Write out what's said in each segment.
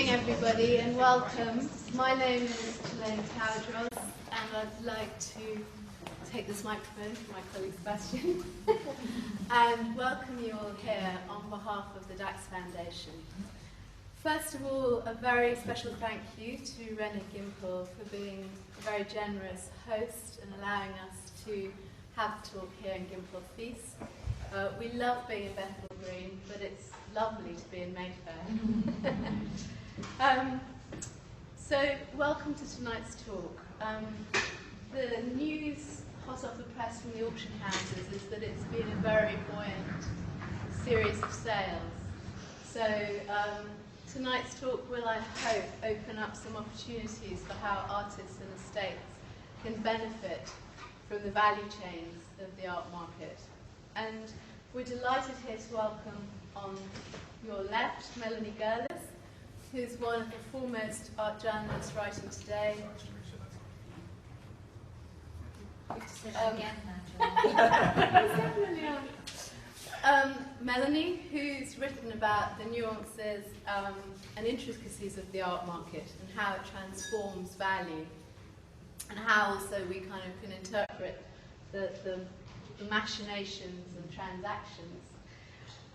evening, everybody, and welcome. My name is Melanie Gerlis, and I'd like to take this microphone from my colleague Sebastian and welcome you all here on behalf of the DAX Foundation. First of all, a very special thank you to Rennie Gimpel for being a very generous host and allowing us to have the talk here in Gimpel Fils. We love being in Bethnal Green, but it's lovely to be in Mayfair. So, welcome to tonight's talk. The news hot off the press from the auction houses is that it's been a very buoyant series of sales. So, tonight's talk will, I hope, open up some opportunities for how artists and estates can benefit from the value chains of the art market. And we're delighted here to welcome on your left Melanie Gerlis, who's one of the foremost art journalists writing today. Melanie, who's written about the nuances and intricacies of the art market and how it transforms value, and how also we kind of can interpret the machinations and transactions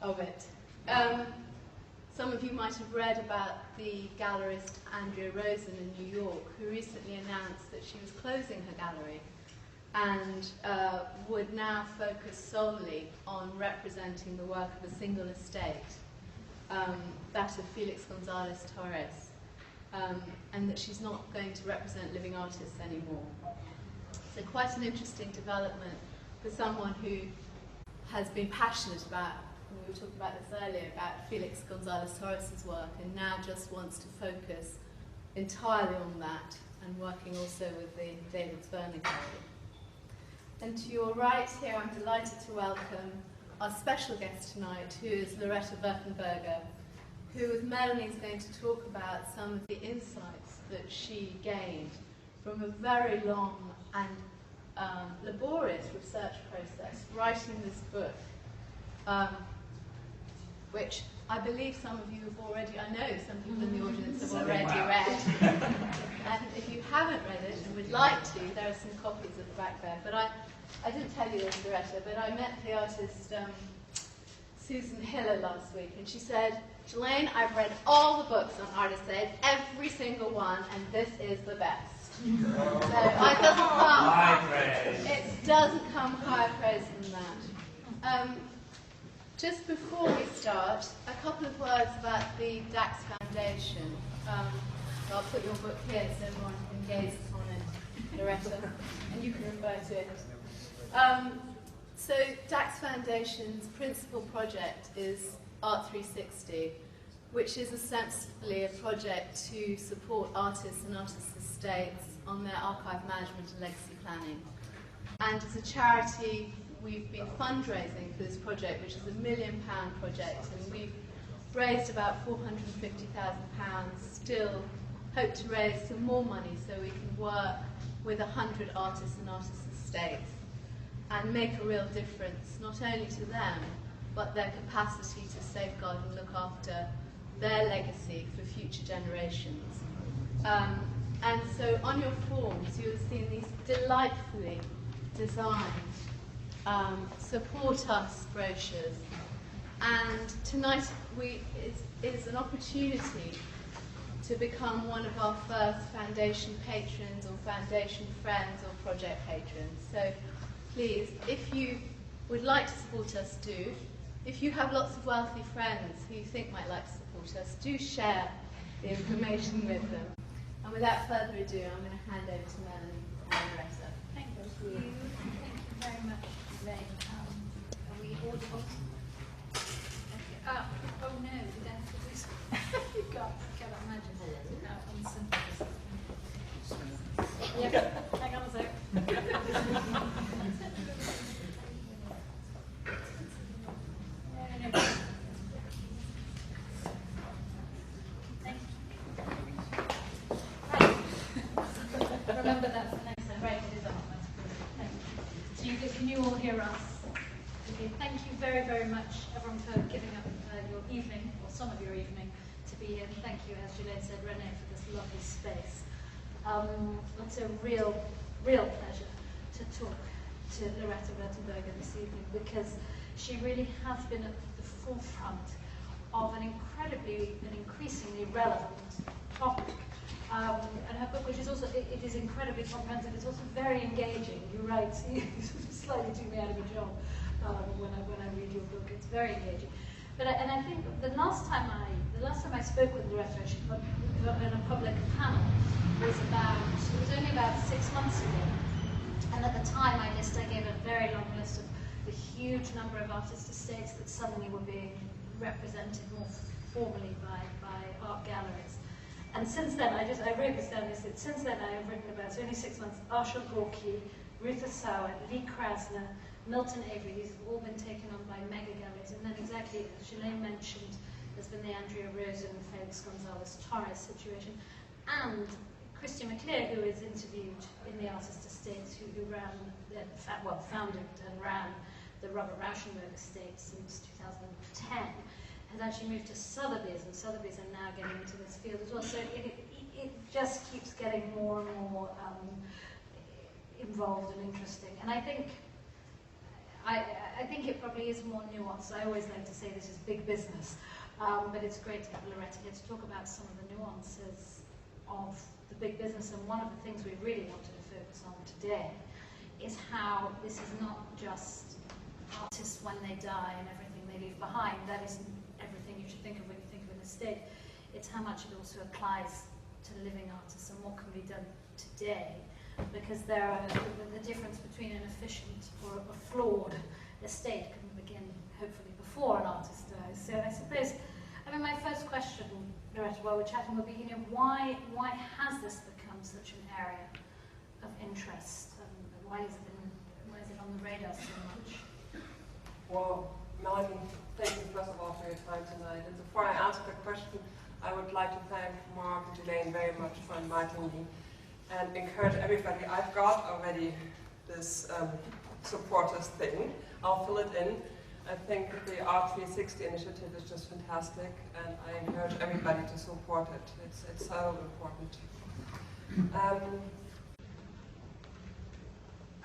of it. Some of you might have read about the gallerist Andrea Rosen in New York, who recently announced that she was closing her gallery and would now focus solely on representing the work of a single estate, that of Felix González Torres, and that she's not going to represent living artists anymore. So quite an interesting development for someone who has been passionate about, we were talking about this earlier, about Felix González Torres' work, and now just wants to focus entirely on that, and working also with the David Vernon Gallery. And to your right here, I'm delighted to welcome our special guest tonight, who is Loretta Würtenberger, who with Melanie is going to talk about some of the insights that she gained from a very long and laborious research process, writing this book, which I believe some of you have already, I know some people in the audience have already read. And if you haven't read it and would like to, there are some copies at the back there. But I didn't tell you this, Loretta, but I met the artist Susan Hiller last week, and she said, "Jelaine, I've read all the books on art estates, every single one, and this is the best." So it doesn't come higher praise than that. Just before we start, a couple of words about the DAX Foundation. I'll put your book here so everyone can gaze upon it, Loretta, and you can refer to it. So DAX Foundation's principal project is Art360, which is ostensibly a project to support artists and artists' estates on their archive management and legacy planning. And as a charity, we've been fundraising for this project, which is a £1 million project, and we've raised about £450,000, still hope to raise some more money so we can work with 100 artists and artists' estates and make a real difference, not only to them, but their capacity to safeguard and look after their legacy for future generations. And so on your forms, you'll have seen these delightfully designed support us brochures. And tonight is an opportunity to become one of our first foundation patrons or foundation friends or project patrons. So please, if you would like to support us, do. If you have lots of wealthy friends who you think might like to support us, do share the information with them. And without further ado, I'm going to hand over to Melanie and Loretta. Thank you. Thank you very much, Ray. Are we audible? Oh no, we don't have to do this. You can't imagine how unsimple this is. Yeah, hang on a sec. Remember that's the next one. Right, it is on. That's good. So can you all hear us? Okay, thank you very, very much, everyone, for giving up your evening, or some of your evening, to be here. Thank you, as Juliette said, Renee, for this lovely space. It's a real pleasure to talk to Loretta Würtenberger this evening, because she really has been at the forefront of an increasingly relevant topic. And her book, which is also, it is incredibly comprehensive, it's also very engaging. You're right, you slightly took me out of a job when I read your book. It's very engaging. But I think the last time I spoke with Loretta, she put in a public panel, it was only about 6 months ago. And at the time I gave a very long list of the huge number of artist estates that suddenly were being represented more formally by art galleries. And since then, I wrote this down, since then I have written about, it's only 6 months, Arshel Gorky, Ruth Sauer, Lee Krasner, Milton Avery. These have all been taken on by mega galleries. And then exactly, as Ghislaine mentioned, there's been the Andrea Rosen, Felix Gonzalez Torres situation. And Christian McClear, who is interviewed in the Artist Estates, who founded and ran the Robert Rauschenberg estate since 2010, has actually moved to Sotheby's, and Sotheby's are now getting into this field as well. So it just keeps getting more and more involved and interesting. And I think it probably is more nuanced. I always like to say this is big business, but it's great to have Loretta here to talk about some of the nuances of the big business. And one of the things we really wanted to focus on today is how this is not just artists when they die and everything they leave behind. That isn't everything you should think of when you think of an estate. It's how much it also applies to living artists and what can be done today. Because the difference between an efficient or a flawed estate can begin hopefully before an artist dies. So I suppose, my first question, Loretta, while we're chatting, would be, why has this become such an area of interest, and why is it on the radar so much? Well, Melanie, thank you first of all for your time tonight. And before I answer the question, I would like to thank Mark and Ghislaine very much for inviting me and encourage everybody. I've got already this supporters thing. I'll fill it in. I think the Art360 initiative is just fantastic, and I encourage everybody to support it. It's so important.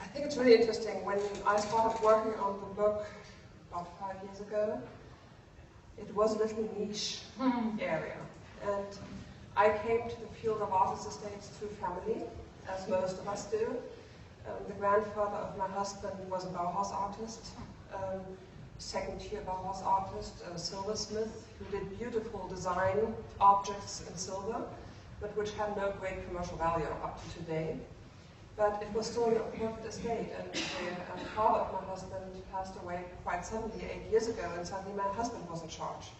I think it's really interesting. When I started working on the book about 5 years ago, it was a little niche area. And I came to the field of artist estates through family, as most of us do. The grandfather of my husband was a Bauhaus artist, second-tier Bauhaus artist, a silversmith, who did beautiful design objects in silver, but which had no great commercial value up to today. But it was still a perfect estate, and the father of my husband passed away quite suddenly 8 years ago, and suddenly my husband was in charge.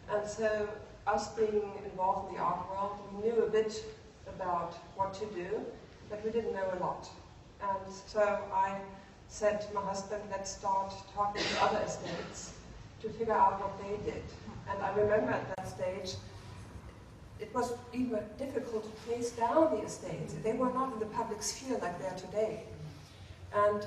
And so, us being involved in the art world, we knew a bit about what to do, but we didn't know a lot. And so I said to my husband, let's start talking to other estates to figure out what they did. And I remember at that stage, it was even difficult to trace down the estates. They were not in the public sphere like they are today. And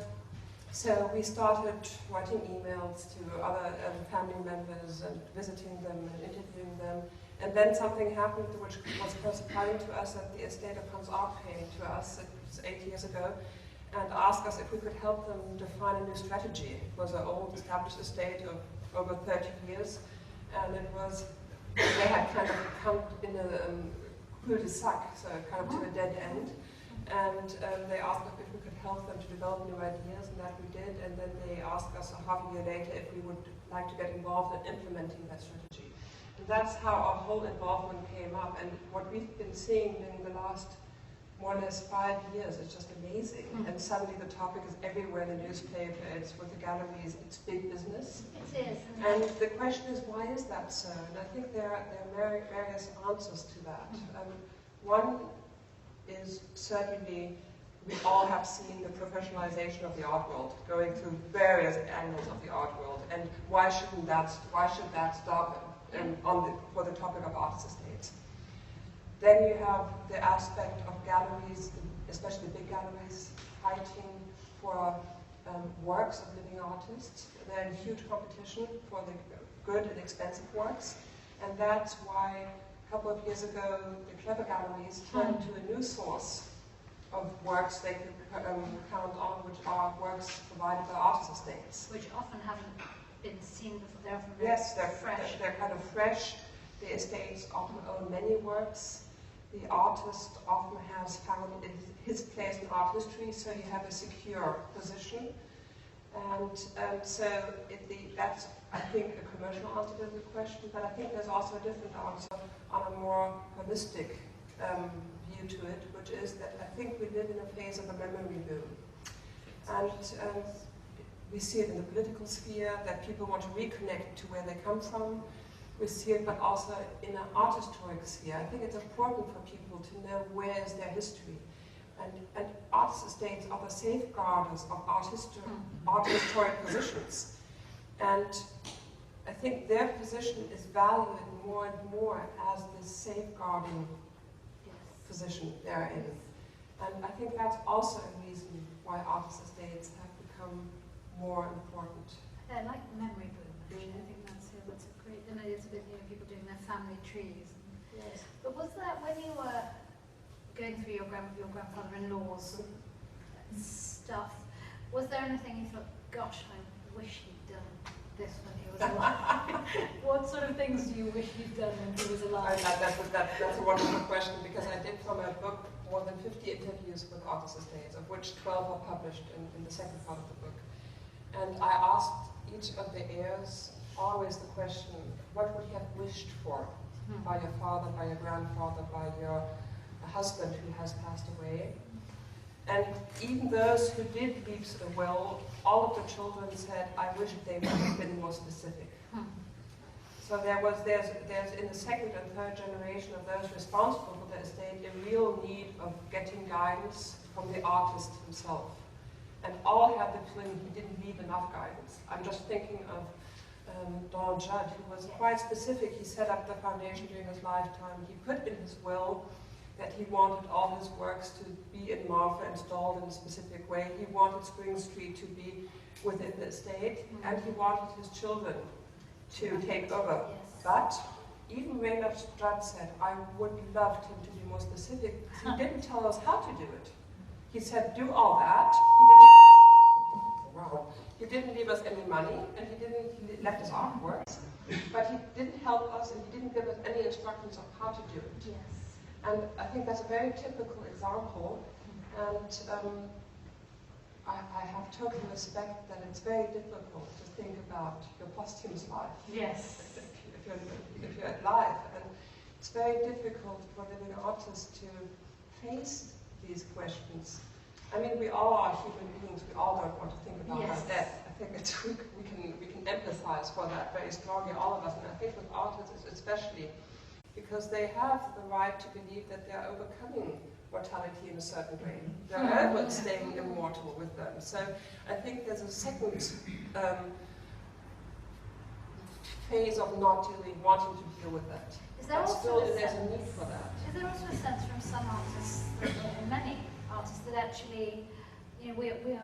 so we started writing emails to other family members and visiting them and interviewing them. And then something happened which was quite surprising to us, that the estate of Hans Arp came to us, it was 8 years ago, and asked us if we could help them define a new strategy. It was an old established estate of over 30 years, and it was, they had kind of come in a cul-de-sac, so kind of to a dead end. And they asked us if we could help them to develop new ideas, and that we did. And then they asked us half a year later if we would like to get involved in implementing that strategy. And that's how our whole involvement came up. And what we've been seeing in the last more or less 5 years is just amazing. And suddenly the topic is everywhere in the newspaper, it's with the galleries, it's big business. It is. And the question is, why is that so? And I think there are various answers to that. One is certainly, we all have seen the professionalization of the art world, going through various angles of the art world, and why should that stop for the topic of artist estates? Then you have the aspect of galleries, especially big galleries, fighting for works of living artists. They're in huge competition for the good and expensive works. And that's why a couple of years ago the clever galleries turned to a new source of works they could count on, which are works provided by artist estates. Which often haven't been seen before. They're often Yes, they're fresh. They're kind of fresh. The estates often own many works. The artist often has found his place in art history, so you have a secure position. And so that's, I think, a commercial answer to the question, but I think there's also a different answer on a more holistic view to it, which is that I think we live in a phase of a memory boom. And we see it in the political sphere, that people want to reconnect to where they come from. We see it, but also in an art historic sphere. I think it's important for people to know where is their history. And artist estates are the safeguarders of art historic positions. And I think their position is valued more and more as the safeguarding position they're in. And I think that's also a reason why artist estates have become more important. I like the memory boom, actually. I think that's a great, and it's a bit, people doing their family trees. Yes. But was that when you were going through your grandfather-in-law's stuff, was there anything you thought, gosh, I wish he'd done this when he was alive? What sort of things do you wish he'd done when he was alive? That's a wonderful question, because I did from a book more than 50 interviews with artist estates, of which 12 are published in the second part of the book. And I asked each of the heirs always the question, what would you have wished for by your father, by your grandfather, by your husband who has passed away? And even those who did leave a will, all of the children said, I wish they would have been more specific. So there's in the second and third generation of those responsible for the estate a real need of getting guidance from the artist himself. And all had the feeling he didn't need enough guidance. I'm just thinking of Don Judd, who was quite specific. He set up the foundation during his lifetime. He put in his will that he wanted all his works to be in Marfa installed in a specific way. He wanted Spring Street to be within the estate, and he wanted his children to take over. Yes. But even Reynard Judd said, I would love him to be more specific. He didn't tell us how to do it. He said, do all that. He didn't leave us any money, and he left us artworks, but he didn't help us, and he didn't give us any instructions on how to do it. Yes. And I think that's a very typical example, and I have total respect that it's very difficult to think about your posthumous life. Yes. If you're alive, and it's very difficult for living artists to face these questions. I mean, we all are human beings. We all don't want to think about our death. I think we can empathize for that very strongly, all of us. And I think with artists especially, because they have the right to believe that they're overcoming mortality in a certain way. They're over staying immortal with them. So I think there's a second phase of not really wanting to deal with that. But still, there's a need for that. Is there also a sense from some artists, or many artists, that actually, we are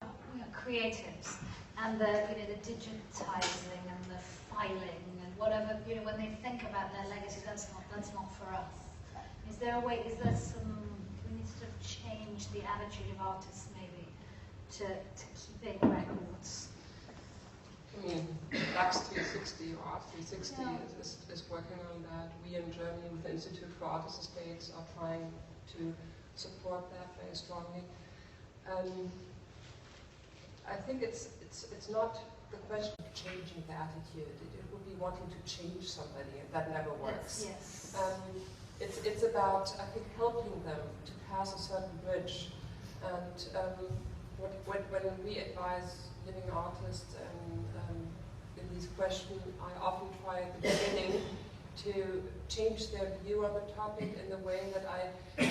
creatives, and the digitizing and the filing and whatever, when they think about their legacy, that's not for us. Is there a way? Is there some? We need to sort of change the attitude of artists, maybe, to keeping records. I mean, Art360 or Art360 is working on that. We in Germany, with the Institute for Artist Estates, are trying to support that very strongly. I think it's not the question of changing the attitude. It would be wanting to change somebody, and that never works. Yes. It's about, I think, helping them to pass a certain bridge. And when we advise living artists in these questions, I often try at the beginning to change their view on the topic in the way that I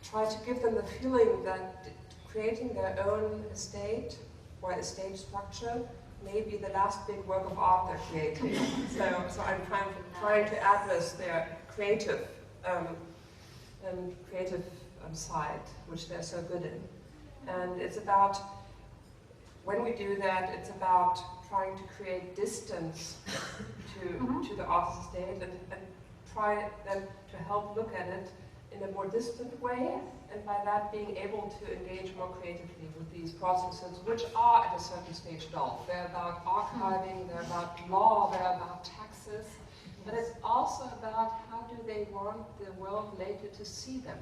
try to give them the feeling that creating their own estate or estate structure may be the last big work of art they're creating. So I'm trying to address their creative side, which they're so good in. And it's about, when we do that, it's about trying to create distance to the artist's estate and try then to help look at it in a more distant way, and by that being able to engage more creatively with these processes, which are at a certain stage dull. They're about archiving, they're about law, they're about taxes, but it's also about how do they want the world later to see them?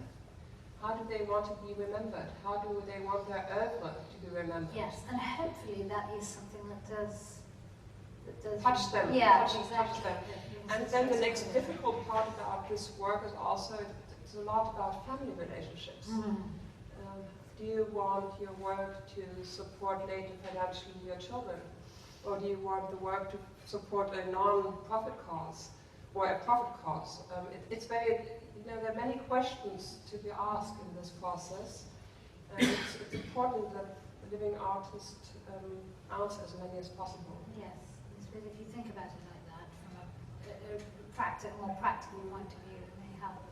How do they want to be remembered? How do they want their oeuvre to be remembered? Yes, and hopefully that is something that does touch them. Yeah, touch them. And then the next difficult part about this work is also it's a lot about family relationships. Do you want your work to support later financially your children? Or do you want the work to support a non-profit cause or a profit cause? It's very, there are many questions to be asked in this process. And it's important that the living artist answers as many as possible. Yes, if you think about it like that, from a more practical point of view, it may help.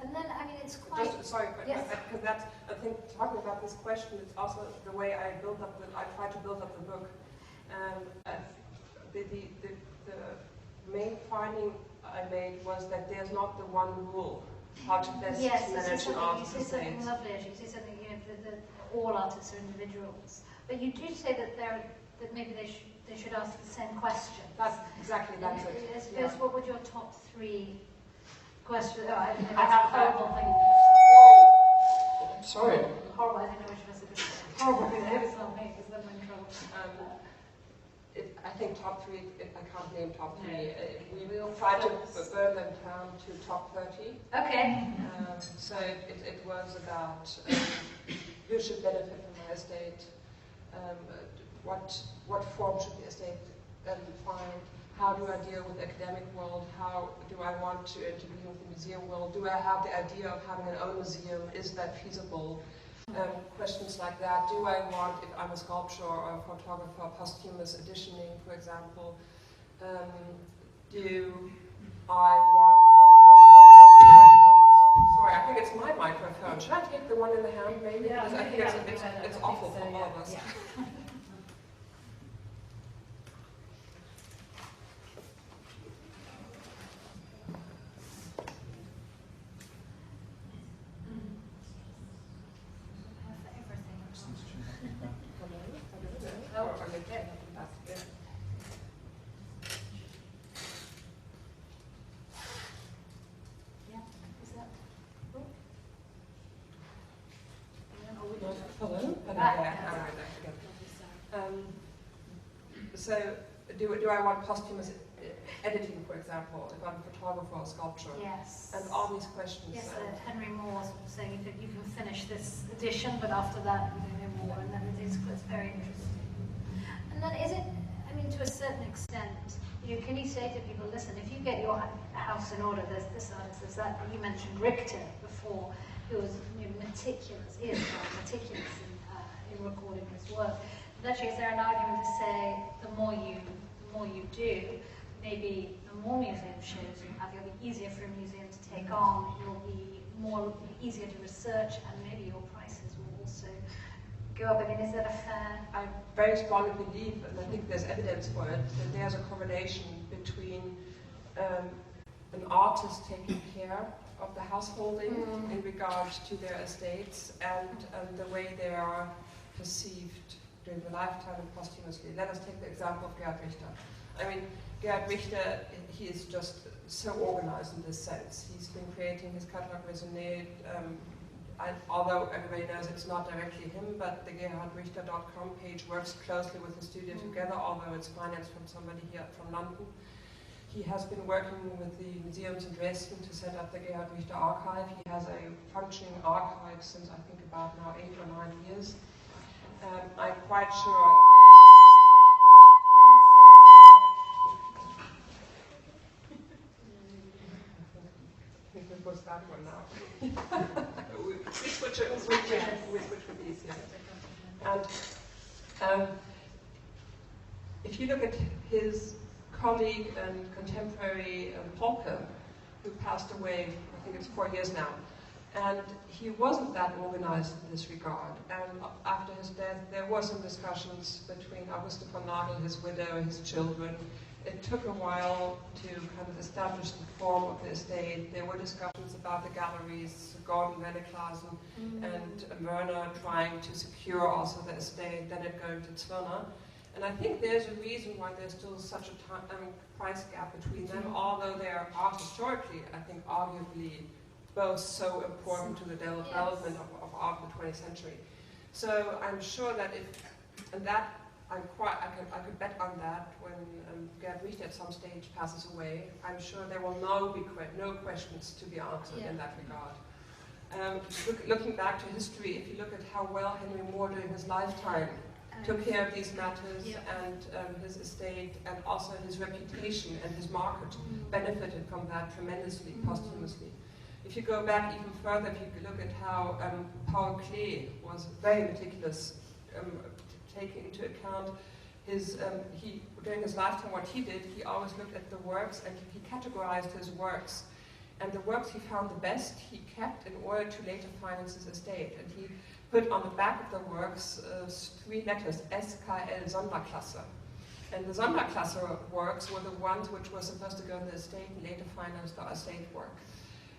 And then, I mean, it's quite... Because that's, I think, talking about this question, it's also the way I try to build up the book. The main finding I made was that there's not the one rule how to best manage an artist's estate. You say something lovely, actually. You say something, that all artists are individuals. But you do say that maybe they should ask the same question. That's exactly it. I suppose, what would your top 3 questions? Oh, I have a horrible thing. Sorry. Horrible. I don't know which of us it is. Horrible. It's not me, because then I'm in trouble. I think top 3. I can't name top 3. We will try to burn them down to top 30. Okay. So it was about who should benefit from my estate. What form should the estate find? How do I deal with the academic world? How do I want to intervene with the museum world? Do I have the idea of having an own museum? Is that feasible? Questions like that. Do I want, if I'm a sculptor or a photographer, posthumous editioning, for example? Do I want... Sorry, I think it's my microphone. Should I take the one in the hand, maybe? Yeah, because I think it's awful for all of us. Yeah. So, do I want posthumous editing, for example, if I'm a photographer or a sculptor? Yes. And all these questions. Yes, Henry Moore was saying you can finish this edition, but after that you don't know more, and then it's very interesting. And then is it, I mean, to a certain extent, can you say to people, listen, if you get your house in order, there's this artist, there's that. You mentioned Richter before, who was meticulous, he is meticulous in recording his work. But actually, is there an argument to say the more you do, maybe the more museum shows you have, it'll be easier for a museum to take on, it'll be easier to research, and maybe your prices will also go up. I mean, is that a fair... I very strongly believe, and I think there's evidence for it, that there's a correlation between an artist taking care of the householding in regards to their estates and the way they are perceived during the lifetime and posthumously. Let us take the example of Gerhard Richter. I mean, Gerhard Richter, he is just so organized in this sense. He's been creating his catalogue raisonné, although everybody knows it's not directly him, but the gerhardrichter.com page works closely with the studio together, although it's financed from somebody here from London. He has been working with the museums in Dresden to set up the Gerhard Richter archive. He has a functioning archive since I think about now 8 or 9 years. I'm quite sure. I think it was that one now. we switch with these here. And if you look at his colleague and contemporary Polke, who passed away, I think it's 4 years now, And he wasn't that organized in this regard. And after his death, there were some discussions between Auguste von Nagel, his widow, his children. It took a while to kind of establish the form of the estate. There were discussions about the galleries, Gordon Wenneklaassen and Werner trying to secure also the estate, then it going to Zwirner. And I think there's a reason why there's still such a price gap between them, although they are historically, I think, arguably both so important to the development of art in the 20th century. So I'm sure that I could bet on that when Gerd Richter at some stage passes away. I'm sure there will no questions to be answered in that regard. Looking back to history, if you look at how well Henry Moore during his lifetime took care of these matters and his estate and also his reputation and his market benefited from that tremendously posthumously. If you go back even further, if you look at how Paul Klee was very meticulous, taking into account his, during his lifetime what he did, he always looked at the works and he categorized his works. And the works he found the best, he kept in order to later finance his estate. And he put on the back of the works 3 letters, SKL Sonderklasse. And the Sonderklasse works were the ones which were supposed to go in the estate and later finance the estate work.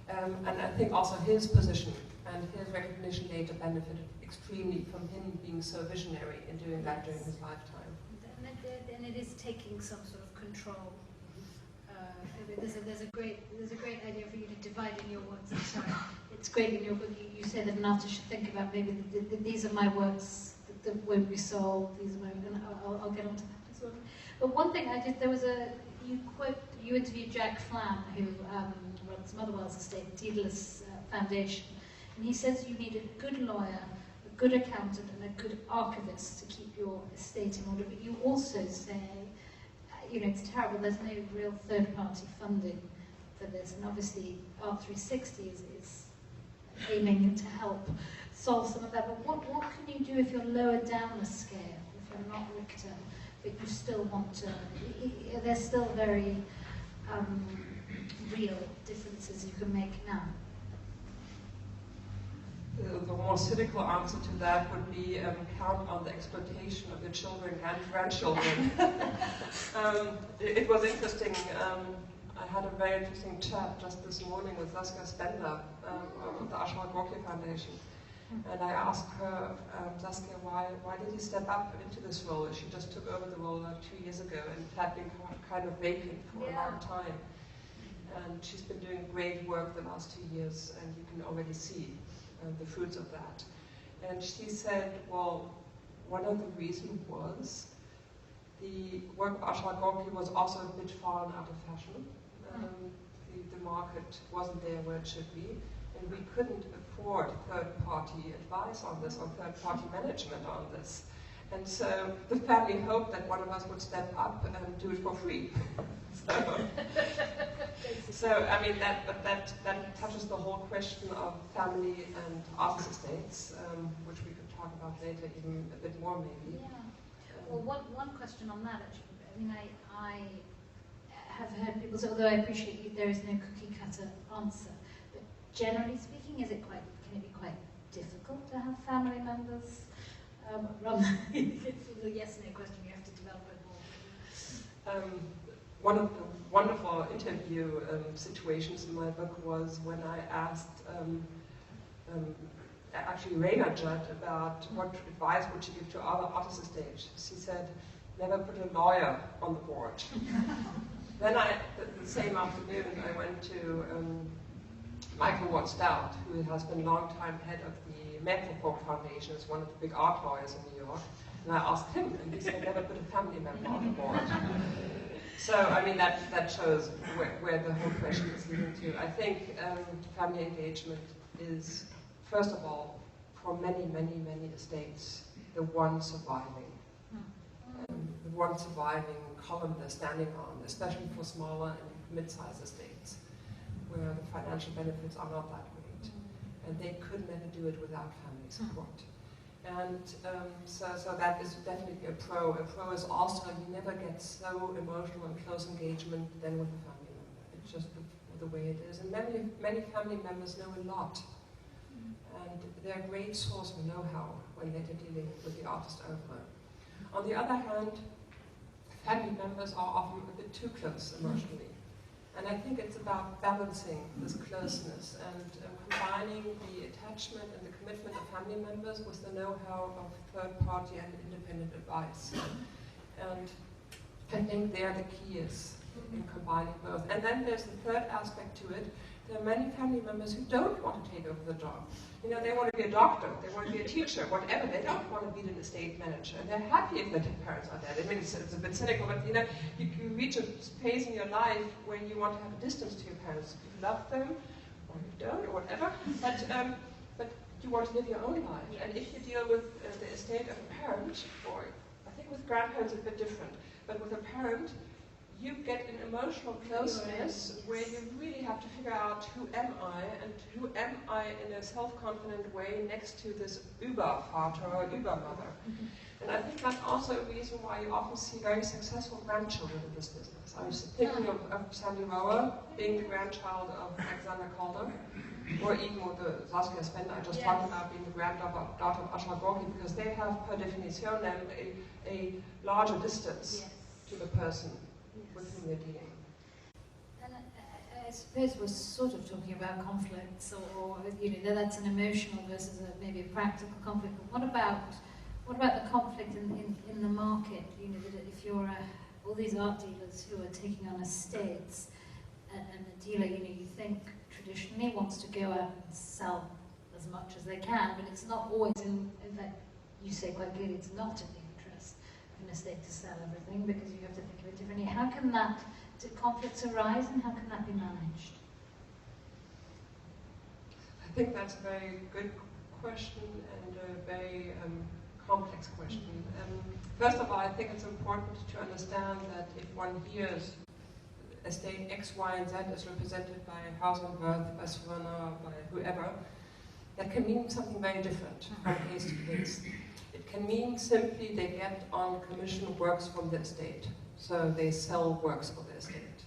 And I think also his position and his recognition later benefited extremely from him being so visionary in doing that during his lifetime. And it is taking some sort of control. There's a great idea for you to divide in your works. It's great in your book. You say that an artist should think about maybe these are my works that won't be sold. These are my. And I'll get onto that as well. But one thing you interviewed Jack Flam, who runs Motherwell's estate, Deedless Foundation, and he says you need a good lawyer, a good accountant, and a good archivist to keep your estate in order. But you also say, it's terrible. There's no real third-party funding for this, and obviously Art360 is aiming to help solve some of that. But what can you do if you're lower down the scale, if you're not Richter, but you still want to? There's still very real differences you can make now. The more cynical answer to that would be count on the exploitation of your children and grandchildren. It was interesting. I had a very interesting chat just this morning with Saskia Spender of the Ashar Gorky Foundation. And I asked her, Saskia, why did you step up into this role? She just took over the role 2 years ago and had been kind of vacant for a long time. And she's been doing great work the last 2 years, and you can already see the fruits of that. And she said, well, one of the reasons was the work of Ashar Gorky was also a bit fallen out of fashion. The market wasn't there where it should be, and we couldn't afford third-party advice on this, or third-party management on this. And so the family hoped that one of us would step up and do it for free. So I mean, that touches the whole question of family and artist estates, which we could talk about later even a bit more maybe. Yeah. Well, one question on that actually. I mean, I have heard people say, although I appreciate there is no cookie cutter answer, but generally speaking, can it be quite difficult to have family members run? It's a yes/no question. You have to develop it more. One of the wonderful interview situations in my book was when I asked actually Raina Judd about what advice would she give to other artist estates. She said, never put a lawyer on the board. Then the same afternoon, I went to Michael Ward Stout, who has been long-time head of the Metrofolk Foundation, is one of the big art lawyers in New York, and I asked him, and he said, never put a family member on the board. So, I mean, that shows where the whole question is leading to. I think family engagement is, first of all, for many, many, many estates, the one surviving. The one surviving column they're standing on, especially for smaller and mid-sized estates, where the financial benefits are not that great. And they could never do it without family support. And so that is definitely a pro. A pro is also you never get so emotional and close engagement than with a family member. It's just the way it is. And many family members know a lot and they're a great source of know-how when they're dealing with the artist owner. On the other hand, family members are often a bit too close emotionally. And I think it's about balancing this closeness and combining the attachment and the commitment of family members with the know-how of third-party and independent advice. And I think there the key is in combining both. And then there's the third aspect to it. There are many family members who don't want to take over the job. You know, they want to be a doctor, they want to be a teacher, whatever. They don't want to be an estate manager. And they're happy if their parents are dead. I mean, it's a bit cynical, but you know, you reach a phase in your life where you want to have a distance to your parents. You love them, or you don't, or whatever. But you want to live your own life. Yes. And if you deal with the estate of a parent, or I think with grandparents it's a bit different, but with a parent, you get an emotional closeness where you really have to figure out who am I, and who am I in a self-confident way next to this Übervater or Übermother. And I think that's also a reason why you often see very successful grandchildren in this business. I was thinking of Sandy Rower being the grandchild of Alexander Calder, or even with the Saskia Spender I just talked about being the granddaughter of Asha Gorky, because they have, per definition, a larger distance to the person with whom they're dealing. And I suppose we're sort of talking about conflicts, or you know, that's an emotional versus maybe a practical conflict. But what about the conflict in the market? You know, that if you're all these art dealers who are taking on estates, and the dealer, you know, you think traditionally wants to go out and sell as much as they can, but it's not always in fact, you say quite clearly, it's not in the interest of an estate to sell everything, because you have to think of it differently. How can do conflicts arise, and how can that be managed? I think that's a very good question and a very complex question. First of all, I think it's important to understand that if one hears estate X, Y, and Z is represented by House and Worth, by Savannah, by whoever, that can mean something very different from case to case. It can mean simply they get on commission works from the estate, so they sell works for the estate.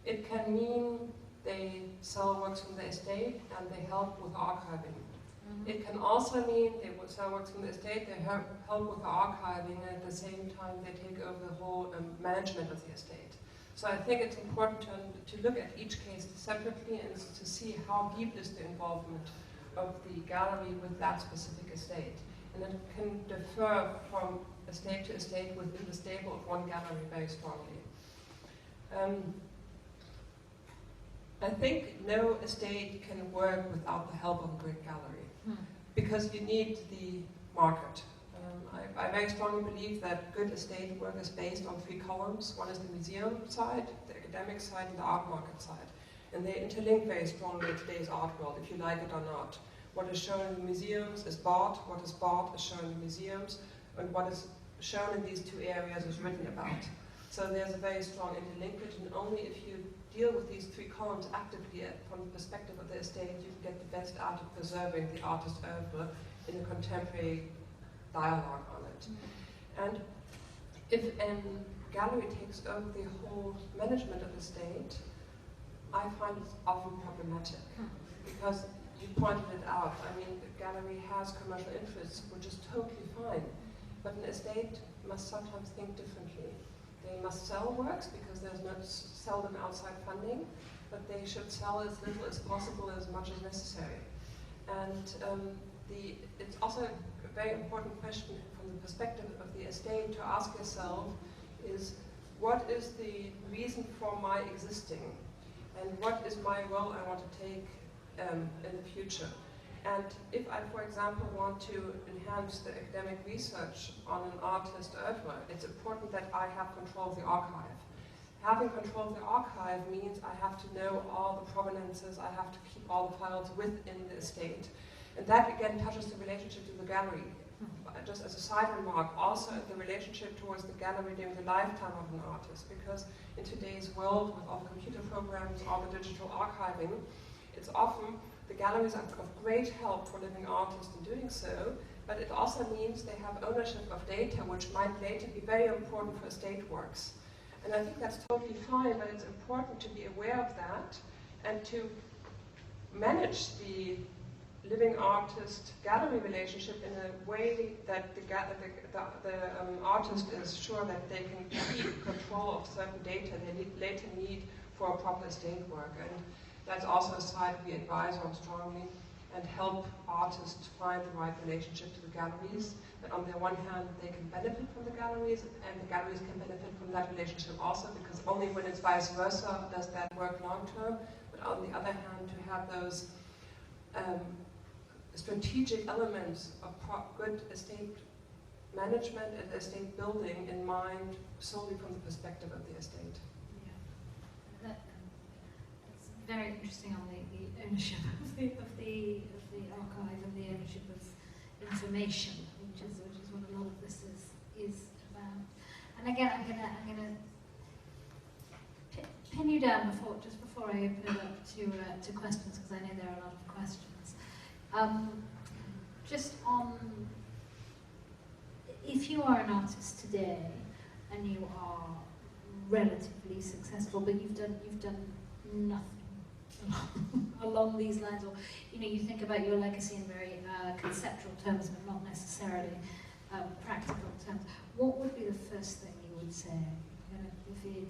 It can mean they sell works from the estate and they help with archiving. It can also mean they will sell works from the estate, they help with the archiving, and at the same time they take over the whole management of the estate. So I think it's important to look at each case separately and to see how deep is the involvement of the gallery with that specific estate. And it can differ from estate to estate within the stable of one gallery very strongly. I think no estate can work without the help of a great gallery, because you need the market. I very strongly believe that good estate work is based on three columns. One is the museum side, the academic side, and the art market side. And they interlink very strongly in today's art world, if you like it or not. What is shown in the museums is bought, what is bought is shown in the museums, and what is shown in these two areas is written about. So there's a very strong interlinkage, and only if you deal with these three columns actively from the perspective of the estate, you can get the best out of preserving the artist's oeuvre in a contemporary dialogue on it. And if a gallery takes over the whole management of the estate, I find it's often problematic, because you pointed it out. I mean, the gallery has commercial interests, which is totally fine, but an estate must sometimes think differently. They must sell works because there's no sell them outside funding, but they should sell as little as possible, as much as necessary. And it's also a very important question from the perspective of the estate to ask yourself is, what is the reason for my existing? And what is my role I want to take in the future? And if I, for example, want to enhance the academic research on an artist oeuvre, it's important that I have control of the archive. Having control of the archive means I have to know all the provenances, I have to keep all the files within the estate. And that again touches the relationship to the gallery. Just as a side remark, also the relationship towards the gallery during the lifetime of an artist, because in today's world, with all the computer programs, all the digital archiving, it's often the galleries are of great help for living artists in doing so, but it also means they have ownership of data which might later be very important for estate works. And I think that's totally fine, but it's important to be aware of that and to manage the living artist-gallery relationship in a way that the artist is sure that they can keep control of certain data they later need for a proper estate work. And that's also a side we advise on strongly and help artists find the right relationship to the galleries. That on the one hand they can benefit from the galleries, and the galleries can benefit from that relationship also, because only when it's vice versa does that work long term. But on the other hand, to have those strategic elements of good estate management and estate building in mind solely from the perspective of the estate. Yeah, that's very interesting on the ownership of the archive and the ownership of information, which is what a lot of this is about. And again, I'm gonna pin you down just before I open it up to questions, because I know there are a lot of questions. Just on, if you are an artist today and you are relatively successful, but you've done nothing along these lines, or you think about your legacy in very conceptual terms, but not necessarily practical terms, what would be the first thing you would say?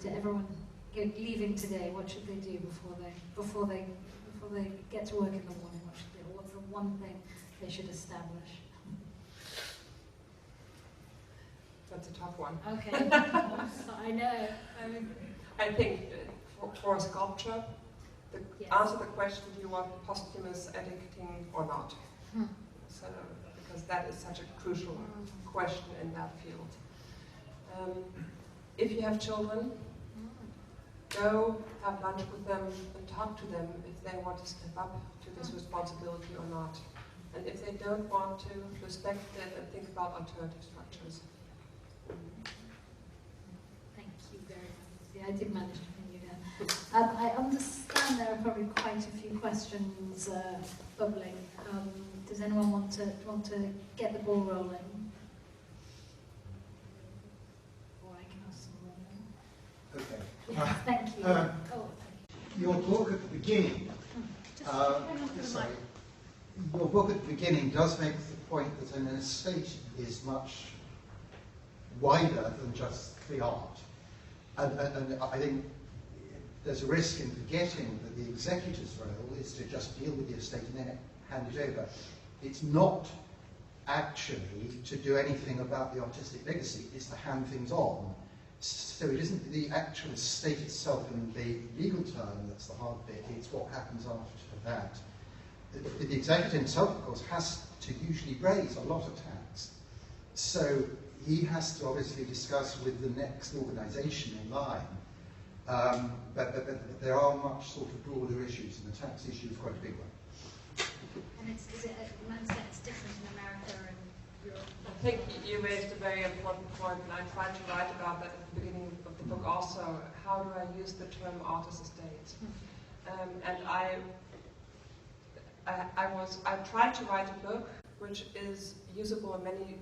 To everyone leaving today, what should they do before they get to work in the morning? What should they? What's the one thing they should establish? That's a tough one. Okay, I know. I think for a sculpture, answer the question: do you want posthumous editing or not? So, because that is such a crucial question in that field. If you have children, go have lunch with them and talk to them if they want to step up to this responsibility or not. And if they don't want to, respect it and think about alternative structures. Thank you very much. Yeah, I did manage to pin you down. I understand there are probably quite a few questions bubbling. Does anyone want to get the ball rolling? Or I can ask some more. Okay. Yeah, thank you. Thank you. Your book at the beginning. Your book at the beginning does make the point that an estate is much wider than just the art. And I think there's a risk in forgetting that the executor's role is to just deal with the estate and then hand it over. It's not actually to do anything about the artistic legacy, it's to hand things on. So it isn't the actual estate itself and the legal term that's the hard bit, it's what happens after that. The executor himself, of course, has to usually raise a lot of tax. So he has to obviously discuss with the next organisation in line. But there are much sort of broader issues, and the tax issue is quite a big one. And it's different in America and Europe. I think you raised a very important point, and I tried to write about that at the beginning of the book also. How do I use the term artist estate? And I tried to write a book which is usable in many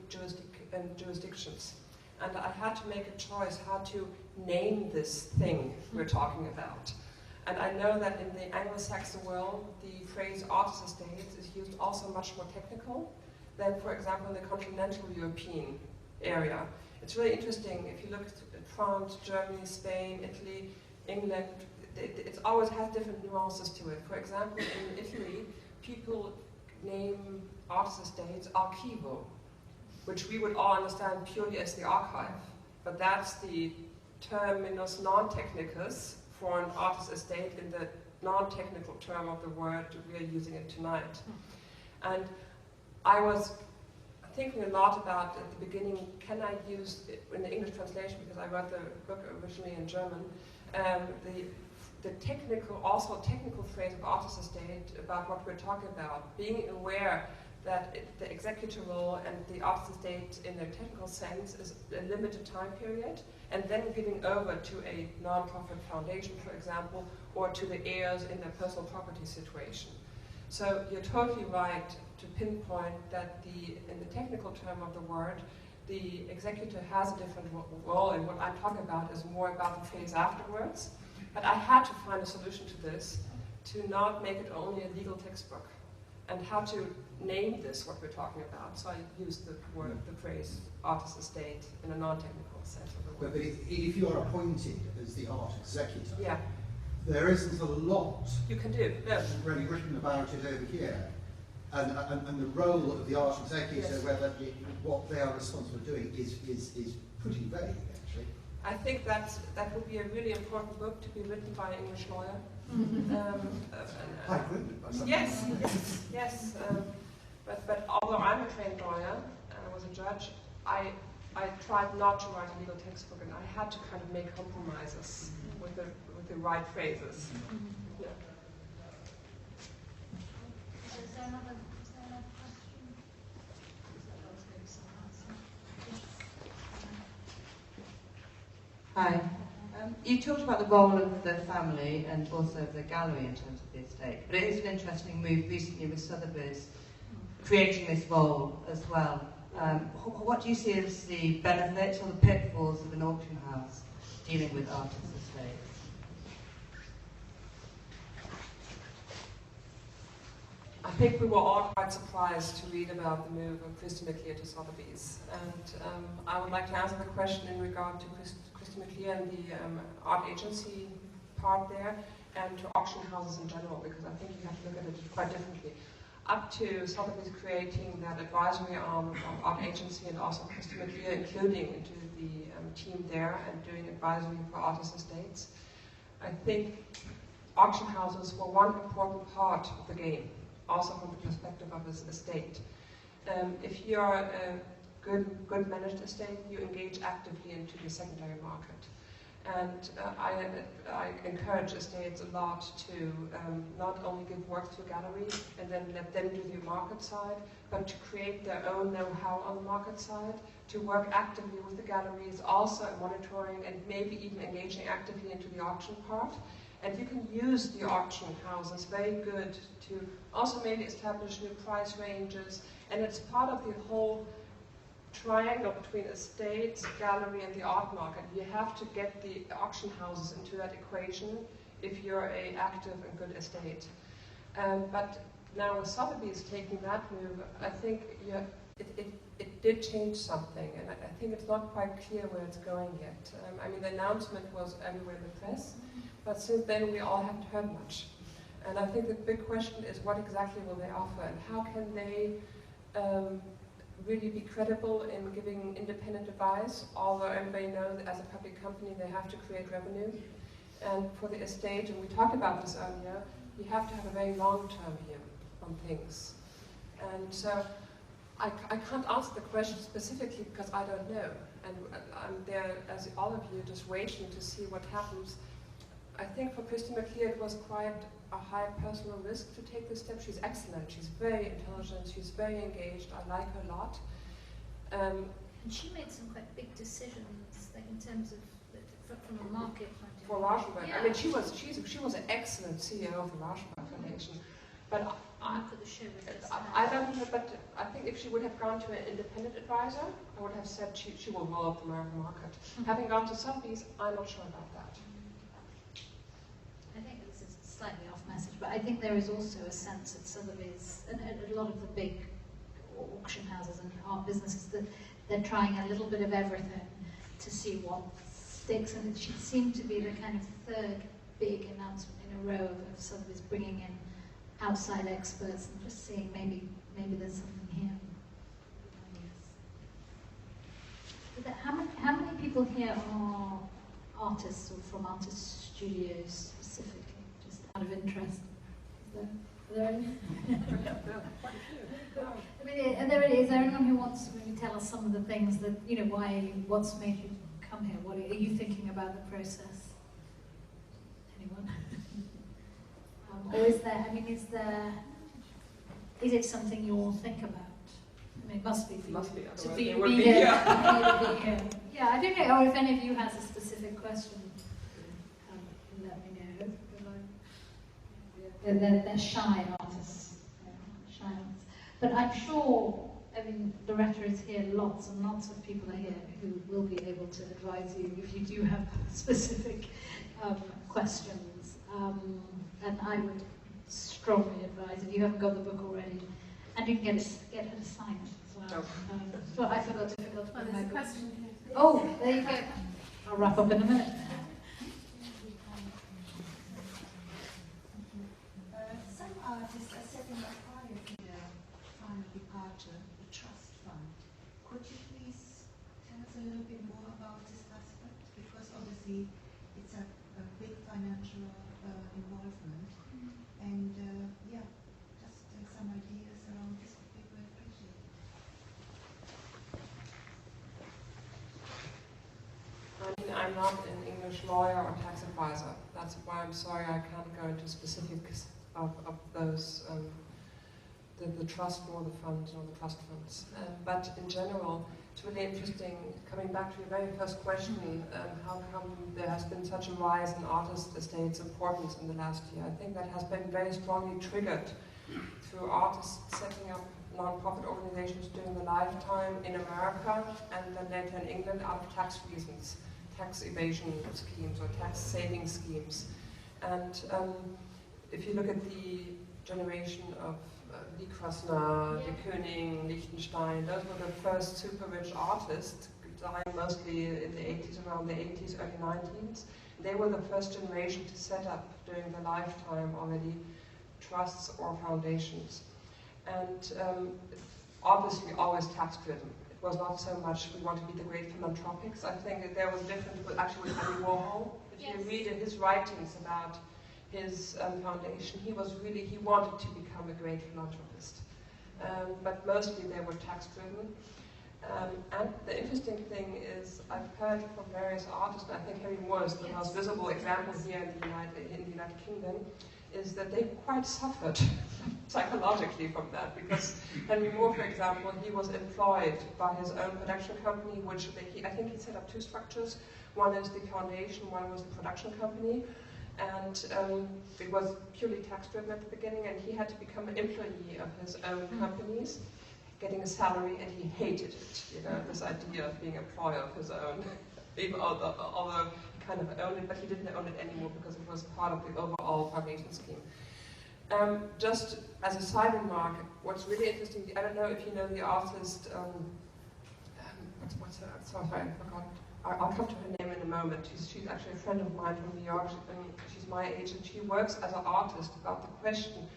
jurisdictions. And I had to make a choice how to name this thing we're talking about. And I know that in the Anglo-Saxon world, the phrase artist estate is used also much more technical than, for example, in the continental European area. It's really interesting, if you look at France, Germany, Spain, Italy, England, it always has different nuances to it. For example, in Italy, people name artist estates archivo, which we would all understand purely as the archive. But that's the terminus non-technicus for an artist estate in the non-technical term of the word we are using it tonight. And I was thinking a lot about, at the beginning, can I use, in the English translation, because I wrote the book originally in German, the technical phrase of artist estate about what we're talking about, being aware that the executor role and the artist estate in their technical sense is a limited time period, and then giving over to a non-profit foundation, for example, or to the heirs in their personal property situation. So you're totally right to pinpoint that in the technical term of the word, the executor has a different role, and what I'm talking about is more about the phase afterwards. But I had to find a solution to this, to not make it only a legal textbook, and how to name this, what we're talking about. So I used the phrase artist estate in a non-technical sense of the word. But if you are appointed as the art executor, Yeah, there isn't a lot you can do. No. really written about it over here. And the role of the art executor, Yes. what they are responsible for doing is pretty vague, actually. I think that would be a really important book to be written by an English lawyer. I agree with myself. Yes. But although I'm a trained lawyer and I was a judge, I tried not to write a legal textbook, and I had to kind of make compromises with the right phrases. Yeah. Is there another question? Maybe someone else. Hi. You talked about the role of the family and also of the gallery in terms of the estate, but it is an interesting move recently with Sotheby's creating this role as well. What do you see as the benefits or the pitfalls of an auction house dealing with artists' estates? I think we were all quite surprised to read about the move of Christy McClear to Sotheby's, and I would like to answer the question in regard to Christy McClear and the art agency part there, and to auction houses in general, because I think you have to look at it quite differently. Up to Sotheby's creating that advisory arm of art agency, and also Christy McClear including into the team there and doing advisory for artists' estates, I think auction houses were one important part of the game, also from the perspective of his estate. If you're a good managed estate, you engage actively into the secondary market. And I encourage estates a lot to not only give work to a gallery and then let them do the market side, but to create their own know-how on the market side, to work actively with the galleries, also monitoring and maybe even engaging actively into the auction part. And you can use the auction houses very good to also maybe establish new price ranges, and it's part of the whole triangle between estates, gallery, and the art market. You have to get the auction houses into that equation if you're an active and good estate. But now with Sotheby's taking that move, I think it did change something, and I think it's not quite clear where it's going yet. I mean, the announcement was everywhere in the press, but since then we all haven't heard much. And I think the big question is, what exactly will they offer, and how can they really be credible in giving independent advice, although everybody knows that as a public company they have to create revenue. And for the estate, and we talked about this earlier, you have to have a very long-term view on things. And so I can't answer the question specifically because I don't know. And I'm there, as all of you, just waiting to see what happens. I think for Christy McClear it was quite a high personal risk to take this step. She's excellent, she's very intelligent, she's very engaged, I like her a lot. And she made some quite big decisions, like in terms of, from a market point of view. For Rauschenberg, Yeah. I mean, she was an excellent CEO of the Rauschenberg Foundation. But Look at the show with this. I don't know, but I think if she would have gone to an independent advisor, I would have said she will roll up the American market. Having gone to Sotheby's, I'm not sure about that. I think this is slightly off message, but I think there is also a sense at Sotheby's and a lot of the big auction houses and art businesses that they're trying a little bit of everything to see what sticks, and it should seem to be the kind of third big announcement in a row of Sotheby's bringing in outside experts and just seeing maybe there's something here. How many people here are artists or from artist studios specifically, just out of interest? Are there any? I mean, is there anyone who wants to maybe tell us some of the things that, you know, what's made you come here? What are you thinking about the process? Anyone? Or is there, I mean, is it something you all think about? I mean, it must be for you to be here. Yeah, I don't know, or if any of you has a specific question, let me know. They're shy artists, shy artists. But I'm sure, I mean, Loretta is here, lots and lots of people are here who will be able to advise you if you do have specific questions. And I would strongly advise, if you haven't got the book already, and you can get her to sign it as well. Well, I forgot to There's a question here. Oh, there you go. I'll wrap up in a minute. Some artists are setting up prior to their final departure a trust fund. Could you please tell us a little bit more about this aspect? Because obviously it's a big financial involvement. And yeah, just some ideas around this would be very appreciated. I mean, I'm not an English lawyer or tax advisor. That's why I'm sorry I can't go into specifics of those, the trust or the funds or the trust funds. But in general, it's really interesting, coming back to your very first question, how come there has been such a rise in artist estates' importance in the last year? I think that has been very strongly triggered through artists setting up non-profit organizations during the lifetime in America and then later in England out of tax reasons, tax evasion schemes or tax saving schemes. And if you look at the generation of Lee Krasner, De Kooning, Lichtenstein, those were the first super rich artists, dying mostly in the 80s, around the 80s, early 90s. They were the first generation to set up during their lifetime already trusts or foundations. And obviously always tax driven. It was not so much we want to be the great philanthropics. I think that there was different actually with Andy Warhol. If you read in his writings about his foundation, he wanted to become a great philanthropist. But mostly they were tax driven. And the interesting thing is, I've heard from various artists, I think Henry Moore is the most visible example here in the United Kingdom, is that they quite suffered psychologically from that, because Henry Moore, for example, he was employed by his own production company, which I think he set up two structures. One is the foundation, one was the production company. And it was purely tax-driven at the beginning, and he had to become an employee of his own companies, getting a salary, and he hated it, you know, this idea of being employer of his own, although he kind of owned it, but he didn't own it anymore because it was part of the overall foundation scheme. Just as a side remark, what's really interesting, I don't know if you know the artist, what's her, sorry, I forgot. I'll come to her name in a moment. She's actually a friend of mine from New York. She's my age, and she works as an artist about the question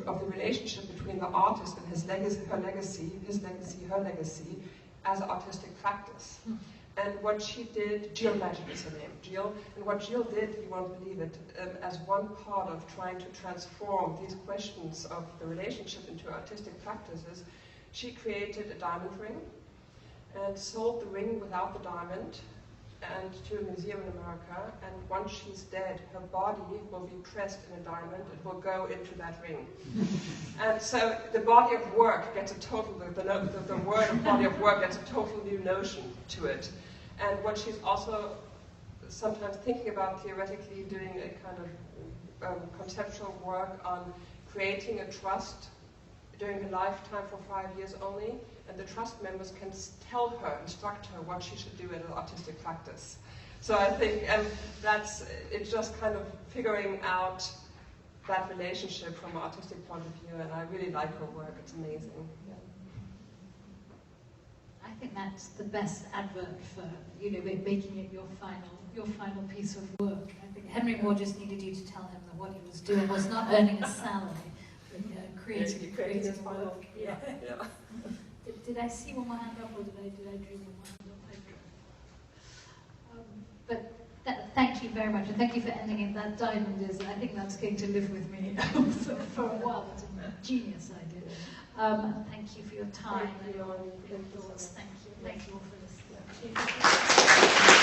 of the relationship between the artist and his legacy, her legacy, as artistic practice. And what she did, Jill Magic is her name, Jill, and what Jill did, you won't believe it, as one part of trying to transform these questions of the relationship into artistic practices, she created a diamond ring, and sold the ring without the diamond and to a museum in America, and once she's dead, her body will be pressed in a diamond, it will go into that ring. And so the body of work gets a total, the word of body of work gets a total new notion to it. And what she's also sometimes thinking about theoretically, doing a kind of conceptual work on creating a trust during her lifetime for 5 years only, and the trust members can tell her, instruct her what she should do in an artistic practice. So I think, and it's just kind of figuring out that relationship from an artistic point of view, and I really like her work, it's amazing. Yeah. I think that's the best advert for, you know, making it your final piece of work. I think Henry Moore just needed you to tell him that what he was doing was not earning a salary, but creating his work. Yeah. Did I see one more hand up, or did I dream one more hand up? But thank you very much, and thank you for ending it. That diamond is, I think that's going to live with me for a while. That's a genius idea. Thank you for your time and your thoughts. Thank you all for listening.